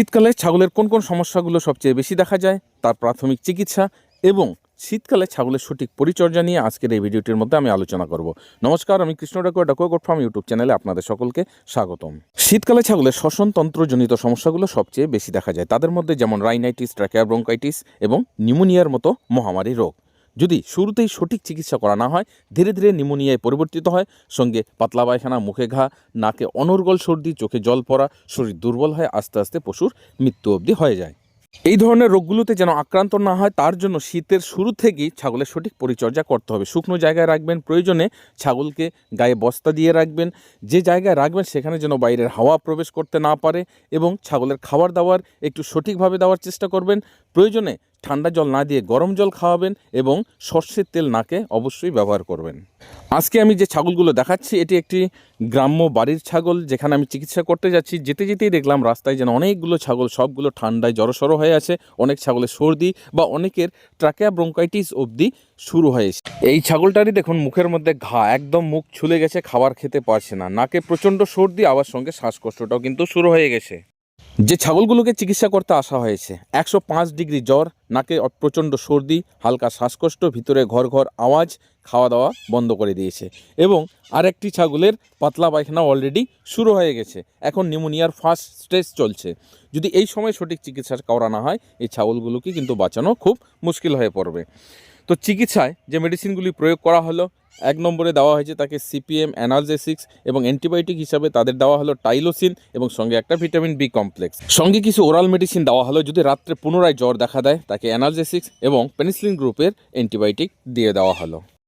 শীতকালে ছাগলের কোন কোন সমস্যাগুলো সবচেয়ে বেশি দেখা যায়, তার প্রাথমিক চিকিৎসা এবং শীতকালে ছাগলের সঠিক পরিচর্যা নিয়ে আজকের এই ভিডিওটির মধ্যে আমি আলোচনা করব। নমস্কার, আমি কৃষ্ণ ডাকুয়া ফার্ম ইউটিউব চ্যানেলে আপনাদের সকলকে স্বাগতম। শীতকালে ছাগলের শ্বসনতন্ত্রজনিত সমস্যাগুলো সবচেয়ে বেশি দেখা যায়। তাদের মধ্যে যেমন রাইনাইটিস, ট্র্যাকিয়া ব্রঙ্কাইটিস এবং নিউমোনিয়ার মতো মহামারী রোগ। যদি শুরুতেই সঠিক চিকিৎসা করা না হয়, ধীরে ধীরে নিউমোনিয়ায় পরিবর্তিত হয়। সঙ্গে পাতলা পায়খানা, মুখে ঘা, নাকে অনর্গল সর্দি, চোখে জল পড়া, শরীর দুর্বল হয়, আস্তে আস্তে পশুর মৃত্যু অবধি হয়ে যায়। এই ধরনের রোগগুলোতে যেন আক্রান্ত না হয়, তার জন্য শীতের শুরু থেকেই ছাগলের সঠিক পরিচর্যা করতে হবে। শুকনো জায়গায় রাখবেন, প্রয়োজনে ছাগলকে গায়ে বস্তা দিয়ে রাখবেন। যে জায়গায় রাখবেন সেখানে যেন বাইরের হাওয়া প্রবেশ করতে না পারে, এবং ছাগলের খাবার দাবার একটু সঠিকভাবে দেওয়ার চেষ্টা করবেন। প্রয়োজনে ঠান্ডা জল না দিয়ে গরম জল খাওয়াবেন এবং সর্ষের তেল নাকে অবশ্যই ব্যবহার করবেন। আজকে আমি যে ছাগলগুলো দেখাচ্ছি, এটি একটি গ্রাম্য বাড়ির ছাগল, যেখানে আমি চিকিৎসা করতে যাচ্ছি। যেতে যেতেই দেখলাম রাস্তায় যেন অনেকগুলো ছাগল, সবগুলো ঠান্ডায় জড়সড় হয়ে আছে। অনেক ছাগলের সর্দি বা অনেকের ট্র্যাকিয়া ব্রঙ্কাইটিস অবধি শুরু হয়েছে। এই ছাগলটারই দেখুন মুখের মধ্যে ঘা, একদম মুখ ছুলে গেছে, খাবার খেতে পারছে না। নাকে প্রচণ্ড সর্দি, আবার সঙ্গে শ্বাসকষ্টটাও কিন্তু শুরু হয়ে গেছে। যে ছাগলগুলোকে চিকিৎসা করতে আসা হয়েছে, 105 ডিগ্রি জ্বর, নাকে প্রচণ্ড সর্দি, হালকা শ্বাসকষ্ট, ভিতরে ঘর ঘর আওয়াজ, খাওয়া দাওয়া বন্ধ করে দিয়েছে। এবং আরেকটি ছাগলের পাতলা পায়খানা অলরেডি শুরু হয়ে গেছে। এখন নিউমোনিয়ার ফার্স্ট স্টেজ চলছে। যদি এই সময় সঠিক চিকিৎসা করা না হয়, এই ছাগলগুলোকে কিন্তু বাঁচানো খুব মুশকিল হয়ে পড়বে। তো চিকিৎসায় যে মেডিসিনগুলি প্রয়োগ করা হলো, 1 নম্বরে দেওয়া হয়েছে তাকে সিপিএম, অ্যানালজেসিক্স, এবং অ্যান্টিবায়োটিক হিসাবে তাদের দেওয়া হলো টাইলোসিন এবং সঙ্গে একটা ভিটামিন বি কমপ্লেক্স। সঙ্গে কিছু ওরাল মেডিসিন দেওয়া হলো। যদি রাত্রে পুনরায় জ্বর দেখা দেয়, তাকে অ্যানালজেসিক্স এবং পেনিসিলিন গ্রুপের অ্যান্টিবায়োটিক দিয়ে দেওয়া হলো।